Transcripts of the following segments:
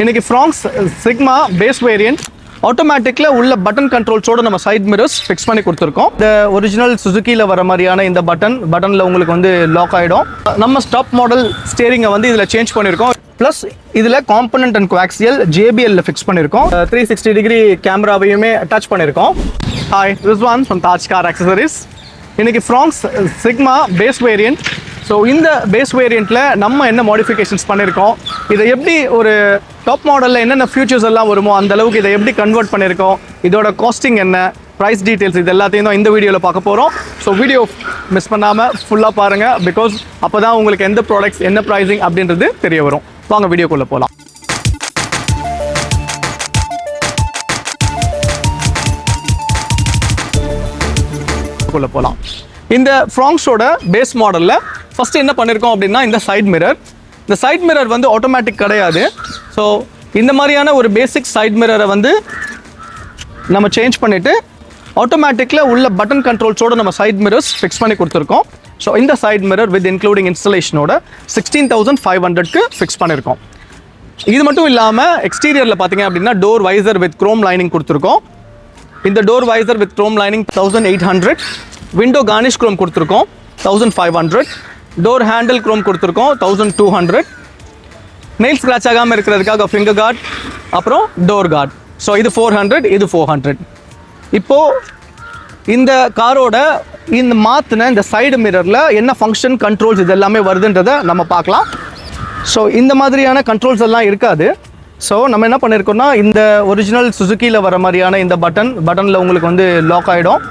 இன்னைக்கு Fronx Sigma base variant ஆட்டோமேட்டிக்கில் உள்ள button கண்ட்ரோல்ஸோட நம்ம சைட் மிரர்ஸ் ஃபிக்ஸ் பண்ணி கொடுத்துருக்கோம். இந்த ஒரிஜினல் சுசுக்கியில் வர மாதிரியான இந்த பட்டனில் உங்களுக்கு வந்து லாக் ஆகிடும். நம்ம ஸ்டாப் மாடல் ஸ்டேரிங்கை வந்து இதில் சேஞ்ச் பண்ணியிருக்கோம். ப்ளஸ் இதில் component and coaxial JBL fix பண்ணியிருக்கோம். 360 டிகிரி கேமராவையுமே அட்டாச் பண்ணியிருக்கோம். Hi, Rizwan from Taj car accessories. இன்னைக்கு Fronx Sigma base variant. So இந்த பேஸ் வேரியண்ட்டில் நம்ம என்ன மாடிஃபிகேஷன்ஸ் பண்ணியிருக்கோம், இதை எப்படி ஒரு டாப் மாடலில் என்னென்ன ஃபியூச்சர்ஸ் எல்லாம் வருமோ அந்த அளவுக்கு இதை எப்படி கன்வெர்ட் பண்ணியிருக்கோம், இதோட காஸ்டிங் என்ன, ப்ரைஸ் டீட்டெயில்ஸ், இது எல்லாத்தையும் தான் இந்த வீடியோவில் பார்க்க போகிறோம். ஸோ வீடியோ மிஸ் பண்ணாமல் ஃபுல்லாக பாருங்கள். பிகாஸ் அப்போ தான் உங்களுக்கு எந்த ப்ராடக்ட்ஸ் என்ன ப்ரைஸிங் அப்படின்றது தெரிய வரும். வாங்க வீடியோக்குள்ளே போகலாம். இந்த ஃப்ராங்ஸோட பேஸ் மாடலில் ஃபஸ்ட்டு என்ன பண்ணியிருக்கோம் அப்படின்னா இந்த சைட் மிரர். இந்த சைட் மிரர் வந்து ஆட்டோமேட்டிக் கிடையாது. ஸோ இந்த மாதிரியான ஒரு பேசிக் சைட் மிரரை வந்து நம்ம சேஞ்ச் பண்ணிவிட்டு ஆட்டோமேட்டிக்கில் உள்ள பட்டன் கண்ட்ரோல்ஸோட நம்ம சைட் மிரர்ஸ் ஃபிக்ஸ் பண்ணி கொடுத்துருக்கோம். ஸோ இந்த சைட் மிரர் வித் இன்க்ளூடிங் இன்ஸ்டலேஷனோட 16,500க்கு ஃபிக்ஸ் பண்ணியிருக்கோம். இது மட்டும் இல்லாமல் எக்ஸ்டீரியரில் பார்த்தீங்க அப்படின்னா door visor with chrome lining கொடுத்துருக்கோம். இந்த door visor with chrome lining 1,800. Window garnish chrome கொடுத்துருக்கோம் 1,500. டோர் ஹேண்டில் க்ரோம் கொடுத்துருக்கோம் 1,200. நெயில் ஸ்க்ராட்ச் ஆகாமல் இருக்கிறதுக்காக ஃபிங்கர் கார்ட், அப்புறம் டோர் கார்ட். ஸோ இது 400, இது 400. இப்போது இந்த காரோட இந்த மாற்றின இந்த சைடு மிரரில் என்ன ஃபங்க்ஷன் கண்ட்ரோல்ஸ் இது எல்லாமே வருதுன்றதை நம்ம பார்க்கலாம். ஸோ இந்த மாதிரியான கண்ட்ரோல்ஸ் எல்லாம் இருக்காது. ஸோ நம்ம என்ன பண்ணியிருக்கோம்னா இந்த ஒரிஜினல் சுசுக்கியில் வர மாதிரியான இந்த பட்டனில் உங்களுக்கு வந்து லாக் ஆகிடும்.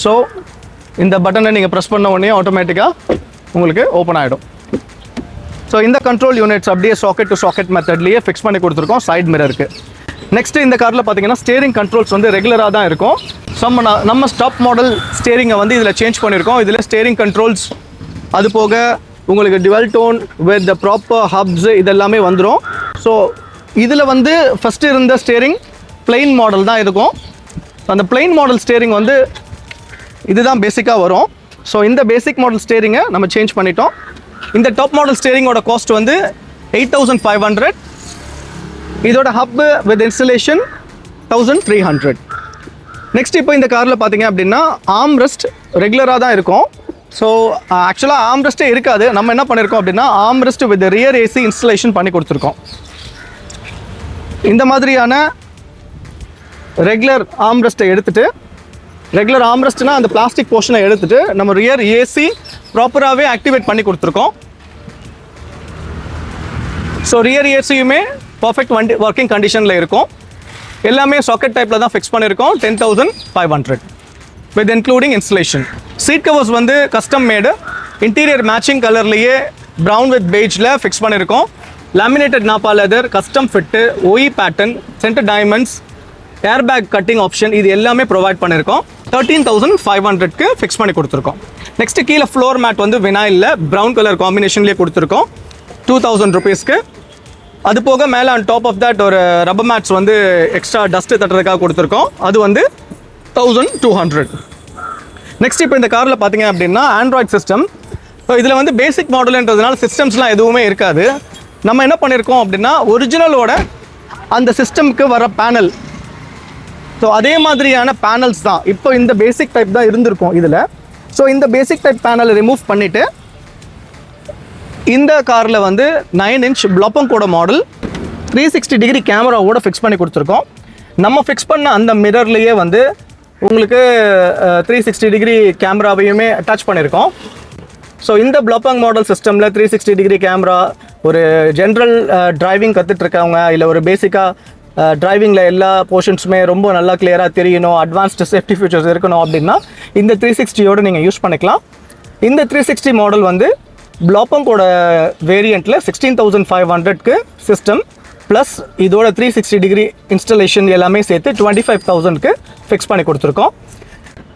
ஸோ இந்த பட்டனை நீங்கள் ப்ரெஸ் பண்ண உடனே ஆட்டோமேட்டிக்காக உங்களுக்கு ஓப்பன் ஆகிடும். ஸோ இந்த கண்ட்ரோல் யூனிட்ஸ் அப்படியே சாக்கெட் டு சாக்கெட் மெத்தட்லேயே ஃபிக்ஸ் பண்ணி கொடுத்துருக்கோம் சைட் மிரருக்கு. நெக்ஸ்ட்டு இந்த காரில் பார்த்தீங்கன்னா ஸ்டேரிங் கண்ட்ரோல்ஸ் வந்து ரெகுலராக தான் இருக்கும். நம்ம ஸ்டாப் மாடல் ஸ்டேரிங்கை வந்து இதில் சேஞ்ச் பண்ணியிருக்கோம். இதில் ஸ்டேரிங் கண்ட்ரோல்ஸ், அது போக உங்களுக்கு dual tone with the proper hubs இதெல்லாமே வந்துடும். ஸோ இதில் வந்து ஃபஸ்ட்டு இருந்த ஸ்டேரிங் பிளெயின் மாடல் தான் இருக்கும். அந்த பிளெயின் மாடல் ஸ்டேரிங் வந்து இதுதான் பேசிக்காக வரும். ஸோ இந்த பேசிக் மாடல் ஸ்டேரிங்கை நம்ம சேஞ்ச் பண்ணிட்டோம். இந்த டாப் மாடல் ஸ்டேரிங்கோட காஸ்ட் வந்து 8,500. இதோட ஹப்பு வித் இன்ஸ்டலேஷன் 1,300. நெக்ஸ்ட் இப்போ இந்த காரில் பார்த்தீங்க அப்படின்னா ஆர்ம்ரெஸ்ட் ரெகுலராக தான் இருக்கும். ஸோ ஆக்சுவலாக ஆர்ம்ரெஸ்ட்டே இருக்காது. நம்ம என்ன பண்ணியிருக்கோம் அப்படின்னா ஆர்ம்ரெஸ்ட் வித் ரியர் AC இன்ஸ்டலேஷன் பண்ணி கொடுத்துருக்கோம். இந்த மாதிரியான ரெகுலர் ஆர்ம்ரெஸ்ட்டை எடுத்துகிட்டு, ரெகுலர் ஆர்ம்ரெஸ்ட்னா அந்த பிளாஸ்டிக் போர்ஷனை எடுத்துகிட்டு நம்ம ரியர் AC ப்ராப்பராகவே ஆக்டிவேட் பண்ணி கொடுத்துருக்கோம். ஸோ ரியர் ஏசியுமே பர்ஃபெக்ட் ஒர்க்கிங் கண்டிஷனில் இருக்கும். எல்லாமே சாக்கெட் டைப்பில் தான் ஃபிக்ஸ் பண்ணியிருக்கோம். 10,500 with including installation. Seat covers வந்து கஸ்டம் மேடு, இன்டீரியர் மேட்சிங் கலர்லேயே ப்ரௌன் வித் பெய்ஜில் ஃபிக்ஸ் பண்ணியிருக்கோம். Laminated nappa leather, custom fit, OE pattern, center diamonds, air bag cutting option, இது எல்லாமே ப்ரொவைட் பண்ணியிருக்கோம். 13,500க்கு ஃபிக்ஸ் பண்ணி கொடுத்துருக்கோம். நெக்ஸ்ட்டு கீழே ஃப்ளோர் மேட் வந்து வினாயிலில் ப்ரௌன் கலர் காம்பினேஷன்லேயே கொடுத்துருக்கோம் 2,000 ருபீஸ்க்கு. அது போக மேலே ஆன் டாப் ஆஃப் தட் ஒரு ரப்பர் மேட்ஸ் வந்து எக்ஸ்ட்ரா டஸ்ட்டு தட்டுறதுக்காக கொடுத்துருக்கோம். அது வந்து 1,200. நெக்ஸ்ட் இப்போ இந்த காரில் பார்த்தீங்க அப்படின்னா ஆண்ட்ராய்ட் சிஸ்டம். ஸோ இதில் வந்து பேசிக் மாடல்ன்றதுனால சிஸ்டம்ஸ்லாம் எதுவுமே இருக்காது. நம்ம என்ன பண்ணியிருக்கோம் அப்படின்னா ஒரிஜினலோட அந்த சிஸ்டம்க்கு வர பேனல், ஸோ அதே மாதிரியான பேனல்ஸ் தான் இப்போ இந்த பேசிக் டைப் தான் இருந்திருக்கும் இதில். ஸோ இந்த பேசிக் டைப் பேனலை ரிமூவ் பண்ணிவிட்டு இந்த காரில் வந்து 9 inch ப்ளப்பங்கோட மாடல் 360 டிகிரி கேமராவோட ஃபிக்ஸ் பண்ணி கொடுத்துருக்கோம். நம்ம ஃபிக்ஸ் பண்ண அந்த மிரர்லேயே வந்து உங்களுக்கு 360 டிகிரி கேமராவையுமே அட்டாச் பண்ணியிருக்கோம். ஸோ இந்த ப்ளப்பங் மாடல் சிஸ்டமில் 360 டிகிரி கேமரா ஒரு ஜென்ரல் டிரைவிங் கற்றுட்ருக்கவங்க, இல்லை ஒரு பேசிக்காக டிரைவிங்கில் எல்லா போர்ஷன்ஸுமே ரொம்ப நல்லா கிளியராக தெரியணும், அட்வான்ஸ்டு சேஃப்டி ஃபீச்சர்ஸ் இருக்கணும் அப்படின்னா இந்த 360யோடு நீங்கள் யூஸ் பண்ணிக்கலாம். இந்த 360 மாடல் வந்து ப்ளப்பங்கோட வேரியண்ட்டில் 16,500க்கு சிஸ்டம் ப்ளஸ் இதோட 360 டிகிரி இன்ஸ்டலேஷன் எல்லாமே சேர்த்து 25,000க்கு ஃபிக்ஸ் பண்ணி கொடுத்துருக்கோம்.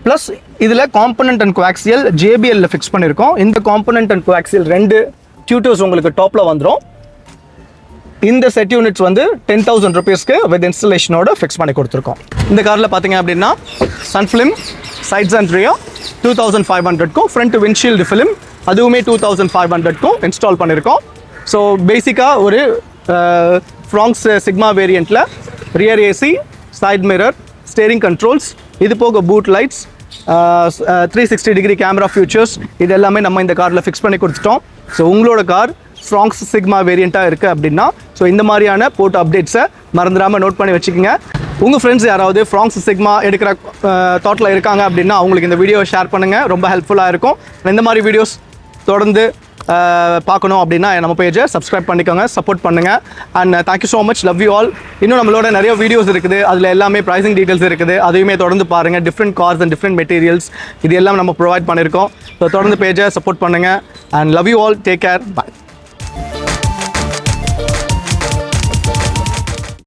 ப்ளஸ் இதில் component and coaxial JBL fix பண்ணியிருக்கோம். இந்த காம்பனண்ட் அண்ட் கோஆக்சியல் 2 டியூட்டர்ஸ் உங்களுக்கு டாப்பில் வந்துடும். இந்த செட் யூனிட்ஸ் வந்து 10,000 ருபீஸ்க்கு வித் இன்ஸ்டலேஷனோட ஃபிக்ஸ் பண்ணி கொடுத்துருக்கோம். இந்த காரில் பார்த்தீங்க அப்படின்னா sun film sides and rear 2,500க்கும், ஃப்ரண்ட் விண்ட்ஷீல்டு ஃபிலிம் அதுவுமே 2,500க்கும் இன்ஸ்டால் பண்ணியிருக்கோம். ஸோ பேசிக்காக ஒரு Fronx Sigma வேரியண்ட்டில் rear AC, side mirror, steering controls, இது போக boot lights, 360 degree camera features, இது எல்லாமே நம்ம இந்த காரில் ஃபிக்ஸ் பண்ணி கொடுத்துட்டோம். ஸோ உங்களோட கார் Fronx Sigma வேரியண்ட்டாக இருக்குது அப்படின்னா ஸோ இந்த மாதிரியான போட்டோ அப்டேட்ஸை மறந்துடாமல் நோட் பண்ணி வச்சுக்கோங்க. உங்கள் ஃப்ரெண்ட்ஸ் யாராவது Fronx Sigma எடுக்கிற தாட்டில் இருக்காங்க அப்படின்னா அவங்களுக்கு இந்த வீடியோவை ஷேர் பண்ணுங்கள், ரொம்ப ஹெல்ப்ஃபுல்லாக இருக்கும். இந்த மாதிரி வீடியோஸ் தொடர்ந்து பார்க்கணும் அப்படின்னா நம்ம பேஜை சப்ஸ்கிரைப் பண்ணிக்கோங்க, சப்போர்ட் பண்ணுங்கள். And thank you so much, love you all. இன்னும் நம்மளோட நிறைய வீடியோஸ் இருக்குது, அதில் எல்லாமே ப்ரைசிங் டீட்டெயில்ஸ் இருக்குது, அதையுமே தொடர்ந்து பாருங்கள். Different cars and different materials இது எல்லாம் நம்ம ப்ரொவைட் பண்ணியிருக்கோம். ஸோ தொடர்ந்து பேஜை சப்போர்ட் பண்ணுங்கள். And love you all, take care, bye.